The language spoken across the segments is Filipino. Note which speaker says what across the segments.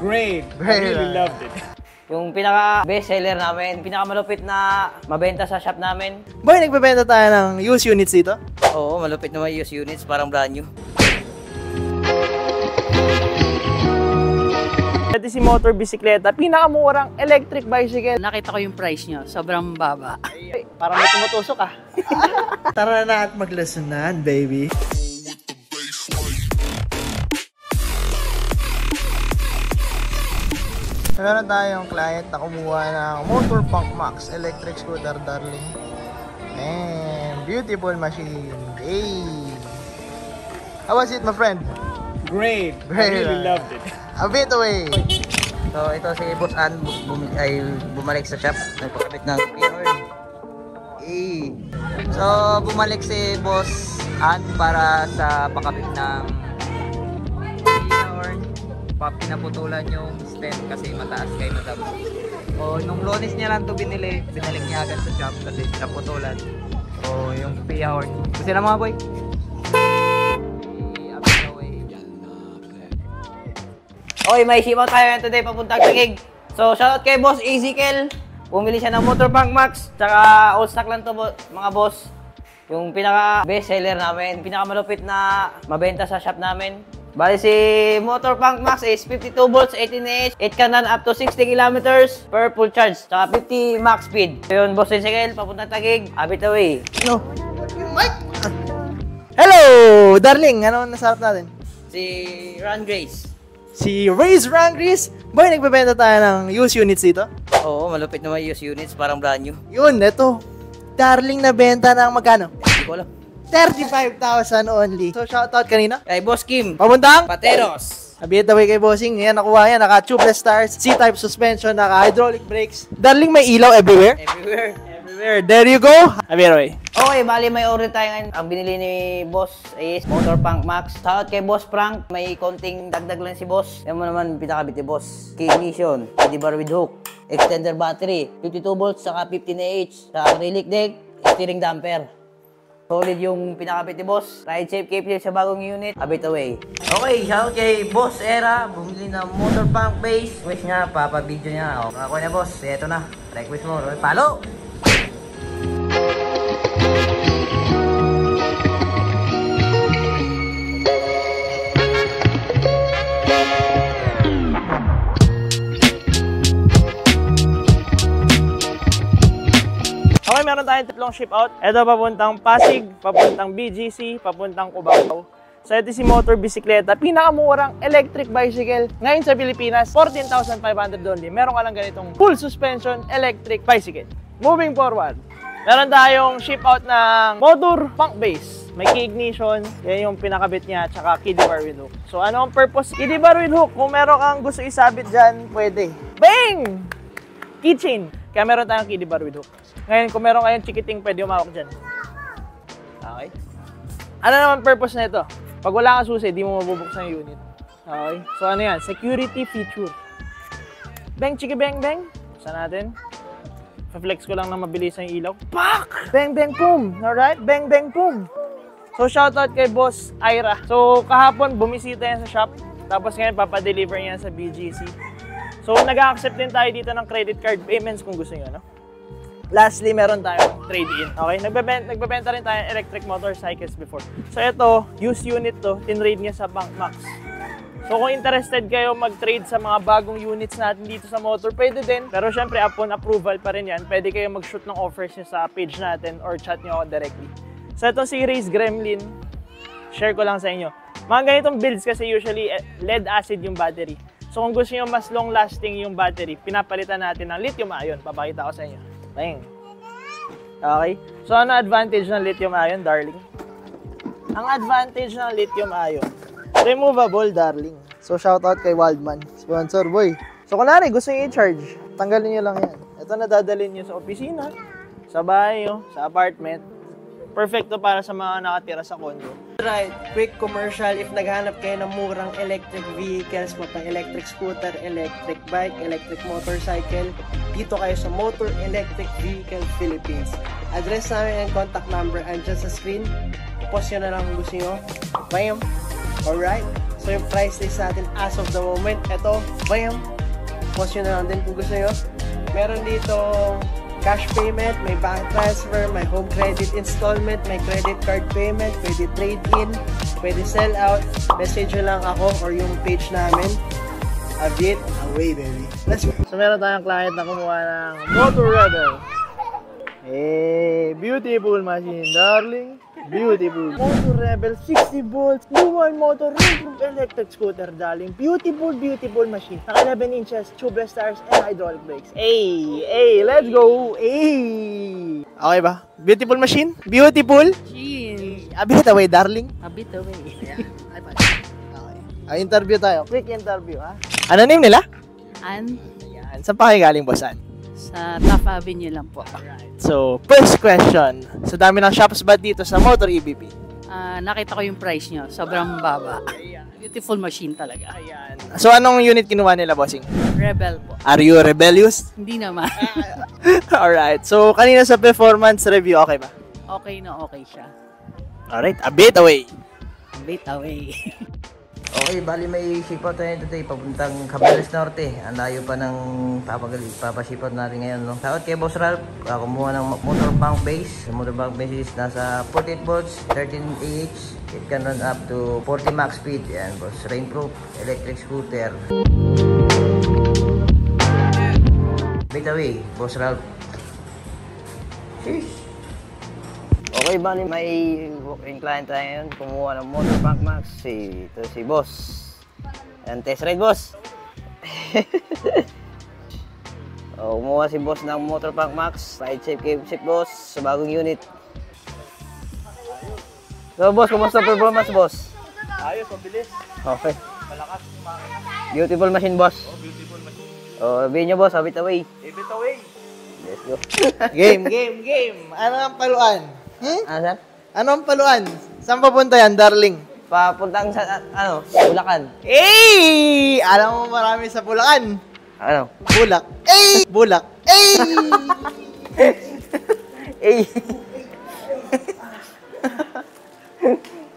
Speaker 1: Great. I really loved it.
Speaker 2: Yung pinaka best seller namin, pinakamalupit na mabenta sa shop namin.
Speaker 3: Boy, nagbebenta tayo ng used units dito?
Speaker 2: Oo, malupit na may used units, parang brand new.
Speaker 3: Ito si motor bisikleta, pinakamurang electric bicycle.
Speaker 4: Nakita ko yung price niya, sobrang baba.
Speaker 3: Ay, parang may tumutusok ah. Tara na at maglesonan, baby. Meron tayong client na kumuha ng Motor Punk Max electric scooter, darling. And beautiful machine. Hey! How was it, my friend?
Speaker 1: Great. I really loved it.
Speaker 3: A bit away.
Speaker 2: So ito si Boss Ann bumalik sa shop, nagpakabit ng keyhorn. So bumalik si Boss Ann para sa pakabit ng keyhorn. Pinaputulan yung stem kasi mataas kay Madam. O nung Lunes niya lang to binalik niya agad sa shop kasi pinaputulan. O yung keyhorn. Kasi na mga boy. Okay, may ship out tayo today papuntang Taguig. So, shoutout kay Boss Ezekiel. Bumili siya ng Motor Punk Max. Tsaka, all stock lang to mga boss. Yung pinaka best seller namin. Pinakamalupit na mabenta sa shop namin. Bali si Motor Punk Max is 52 volts, 18 Ah, 8 kanan up to 60 kilometers per full charge. Tsaka 50 max speed. So yun, Boss Ezekiel, papuntang Taguig. Abit away.
Speaker 3: No. Hello, darling. Ano nasarap natin?
Speaker 2: Si Ron Grace.
Speaker 3: Si Raze Rangris. Boy, nagbebenta tayo ng used units dito?
Speaker 2: Oo, malupit na may used units, parang brand new.
Speaker 3: Yun, eto. Darling na benta ng magkano?
Speaker 2: Hindi ko alam.
Speaker 3: 35,000 only. So, shoutout kanina.
Speaker 2: Kay Boss Kim.
Speaker 3: Pamuntang?
Speaker 2: Pateros.
Speaker 3: Abiyat away kay Bossing. Yan, nakuha yan. Naka-tubeless stars, C-type suspension, naka-hydraulic brakes. Darling, may ilaw everywhere?
Speaker 2: Everywhere.
Speaker 3: Everywhere. There you go. Abiyat away.
Speaker 2: Okay, bali may order tayo ngayon. Ang binili ni Boss is Motor Punk Max. Shoutout kay Boss Frank. May konting dagdag lang si Boss. Yan mo naman pinakabit ni Boss. Key ignition, CD bar with hook, extender battery, 52 volts, saka 15 Ah, sa acrylic deck, steering damper. Solid yung pinakabit ni Boss. Ride safe, keep safe sa bagong unit. Abit away. Okay, shoutout kay Boss Era. Bumili ng Motor Punk base. Wish niya, papa-video niya. O, ako na Boss. Eto na. Request mo. Follow!
Speaker 3: Okay, meron tayong tatlong ship out. Ito papuntang Pasig, papuntang BGC, papuntang Cubao. So ito si motor bisikleta, pinakamurang electric bicycle ngayon sa Pilipinas, 14,500 only. Meron ka lang ganitong full suspension electric bicycle. Moving forward, meron tayong ship out ng Motor Punk Base. May key ignition, yan yung pinakabit niya, tsaka kiddie bar with hook. So ano ang purpose? Kiddie bar with hook, kung meron kang gusto isabit dyan, pwede. Bang! Keychain. Kaya meron tayong kiddie bar with hook. Ngayon, kung meron kayong chikiting, pwede umawak dyan. Okay? Ano naman purpose na ito? Pag wala kang susi, di mo mabubuksan yung unit. Okay? So ano yan? Security feature. Bang, chiki, bang, bang. Buksan natin. Pa-flex ko lang na mabilis ang ilaw. Pak! Bang, bang, boom! Alright? Bang, bang, boom! So shoutout kay Boss Ira. So kahapon, bumisita yan sa shop. Tapos ngayon, papadeliver niya sa BGC. So nag-accept din tayo dito ng credit card payments kung gusto nyo, no? Lastly, meron tayong trade-in. Okay? Nagbebenta rin tayo ng electric motorcycles before. So ito, used unit to, tinrade niya sa Punk Max. So kung interested kayo mag-trade sa mga bagong units natin dito sa motor, pwede din. Pero syempre, upon approval pa rin yan, pwede kayo mag-shoot ng offers nyo sa page natin or chat nyo ako directly. So itong si Raze Gremlin, share ko lang sa inyo. Mga ganitong builds kasi usually lead acid yung battery. So kung gusto nyo mas long lasting yung battery, pinapalitan natin ng lithium ion. Papakita ko sa inyo. Bang. Okay? So ano advantage ng lithium ion, darling? Ang advantage ng lithium ion, removable, darling. So shoutout kay Wildman, sponsor boy. So kunwari gusto niyo i-charge, tanggalin niyo lang yan. Ito na dadalhin niyo sa opisina, sa bahay niyo, sa apartment. Perfecto para sa mga nakatira sa condo. Right, quick commercial. If naghanap kayo ng murang electric vehicles, mapang electric scooter, electric bike, electric motorcycle, dito kayo sa Motor Electric Vehicle Philippines. Address namin and contact number andyan sa screen. Post nyo na lang kung gusto nyo. Bam! Alright, So yung price list natin as of the moment, ito, bam! Post nyo na lang din kung gusto nyo. Meron dito cash payment, may bank transfer, may home credit installment, may credit card payment, pwede trade-in, pwede sell out. Message nyo lang ako or yung page namin. A bit away, baby. Let's go! So meron tayong client na kumuha ng Motor Rebel. Hey, beautiful machine, darling. Beautiful. Motor Rebel, 60 volts, dual motor, rainproof electric scooter, darling. Beautiful, beautiful machine. Naka 11 inches, tubeless tires, and hydraulic brakes. Hey, let's go. Hey. Okay ba? Beautiful machine? Beautiful?
Speaker 4: Gee,
Speaker 3: A bit away, darling.
Speaker 4: a bit away.
Speaker 3: Okay. Interview tayo. Quick interview, ha? Ano name nila?
Speaker 4: And
Speaker 3: Ayan. Saan pa kayo galing, bossan?
Speaker 4: sa Taft Avenue lang po.
Speaker 3: So, first question. Sa dami ng shops ba dito sa Motor EBP?
Speaker 4: Nakita ko yung price nyo. Sobrang baba. Beautiful machine talaga.
Speaker 3: Ayan. So, anong unit kinuha nila, bossing?
Speaker 4: Rebel po.
Speaker 3: Are you rebellious?
Speaker 4: Hindi naman.
Speaker 3: Alright. So, kanina sa performance review, okay ba?
Speaker 4: Okay na okay siya.
Speaker 3: Alright. A bit away.
Speaker 4: A bit away.
Speaker 2: Okay, bali may ship-out tayo today papuntang Cabanales Norte. Ang layo pa ng papaship-out natin ngayon, no? Shoutout kay Boss Ralph, kumuha ng motor bank base. Yung motor bank base is nasa 48 volts, 13 Ah. It can run up to 40 max speed. Yan, boss. Rainproof, electric scooter. Bit away, Boss Ralph. Sheesh. Okay, bali may walk-in client tayo ngayon. Kumuha ng Motor Bank Max. Ito si Boss. Ayan, test ride, Boss. Kumuha si Boss ng Motor Bank Max. Ride safe, keep safe, Boss. Sa bagong unit. So, Boss, kumusta performance, Boss?
Speaker 3: Ayos, mabilis.
Speaker 2: Okay.
Speaker 3: Malakas.
Speaker 2: Beautiful machine, Boss.
Speaker 3: Beautiful machine.
Speaker 2: Sabihin nyo, Boss, habit away.
Speaker 3: A bit away.
Speaker 2: Let's go.
Speaker 3: Game. Ano ang paluan?
Speaker 2: Saan?
Speaker 3: Ano ang paluan? Saan papunta yan, darling?
Speaker 2: Papuntang sa, Bulacan.
Speaker 3: Eh! Alam mo marami sa Bulacan.
Speaker 2: Ano?
Speaker 3: Bulak. Eh! Bulak. Eh!
Speaker 2: Eh!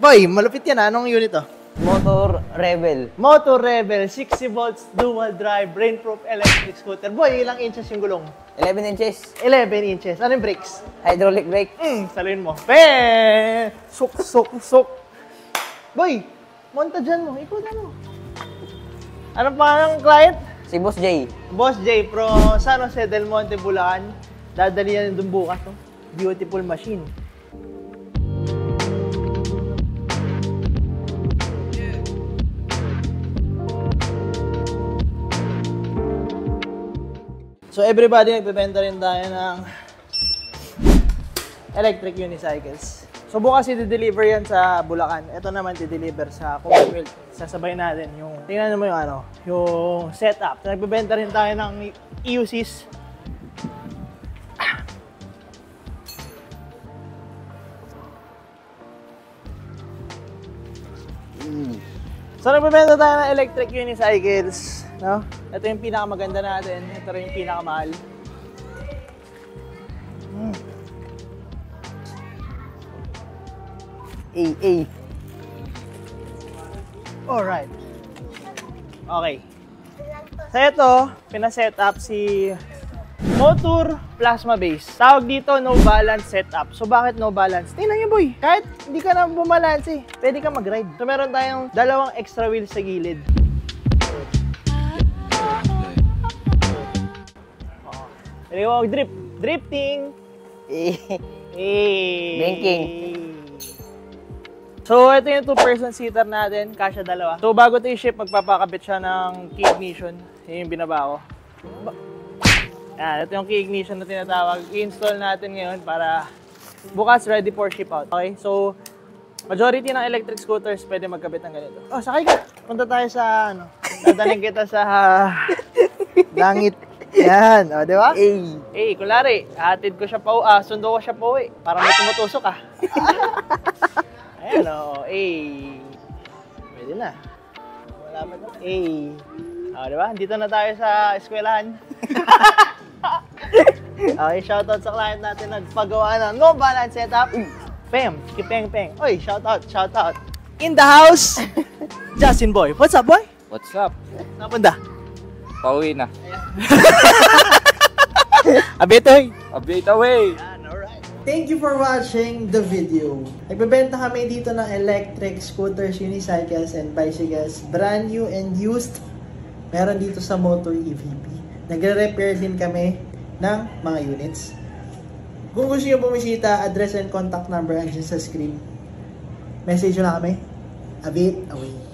Speaker 3: Boy, malupit yan. Anong unit to?
Speaker 2: Motor Rebel.
Speaker 3: Motor Rebel, 60 volts, dual drive, rainproof electric scooter. Boy, ilang inches yung gulong?
Speaker 2: 11 inches.
Speaker 3: 11 inches. Ano yung brakes?
Speaker 2: Hydraulic brake.
Speaker 3: Salin mo. Pe! Suk. Boy, monta dyan mo. Ikutan mo. Ano pa ang client?
Speaker 2: Si Boss J.
Speaker 3: Boss J, pro San Jose del Monte, Bulacan. Dadali yan doon bukas. No? Beautiful machine. So everybody, nagbebenta rin tayo ng electric unicycles. So bukas i-deliver yan sa Bulacan. Ito naman i-deliver sa Commonwealth. Sasabay natin yung, tingnan mo yung yung setup. So, nagbebenta rin tayo ng EUCs. So nagbebenta tayo ng electric unicycles, no? Ito yung pinakamaganda natin, ito rin yung pinakamahal. Alright. Okay. So ito, pinaset up si Motor Plasma Base. Tawag dito, no balance setup. So bakit no balance? Tingnan nyo, boy. Kahit hindi ka na bumalanse, pwede ka mag-ride. So meron tayong dalawang extra wheels sa gilid. Pwede ka drifting.
Speaker 2: Banking.
Speaker 3: So, ito yung 2-person seater natin. Kasya dalawa. So, bago ito i-ship, magpapakabit siya ng key ignition. Yun yung binaba ko. Yan, ito yung key ignition na tinatawag. I-install natin ngayon para bukas ready for ship out. Okay? So, majority ng electric scooters pwede magkabit ng ganito. Oh, sakay ka. Punta tayo sa, dadaling kita sa langit. Yan, o, di ba? Kulari, hatid ko siya pa, sundo ko siya pa uwi. Para may tumutusok ka. Ayan, o, pwede na. Wala pa na. O, di ba? Dito na tayo sa eskwelahan. Okay, shoutout sa client natin nagpagawa ng no balance setup. Peng, kipeng. Oy, shoutout. In the house! Justin Boy. What's up, boy?
Speaker 5: What's up?
Speaker 3: Napunta?
Speaker 5: Pauwi na.
Speaker 3: Abetoy.
Speaker 5: Update away!
Speaker 6: Thank you for watching the video. Nagbebenta kami dito ng electric scooters, unicycles, and bicycles. Brand new and used. Meron dito sa Motor EVP. Nagre-repair din kami ng mga units. Kung gusto nyo bumisita, address and contact number andyan sa screen. Message nyo na kami. A bit away.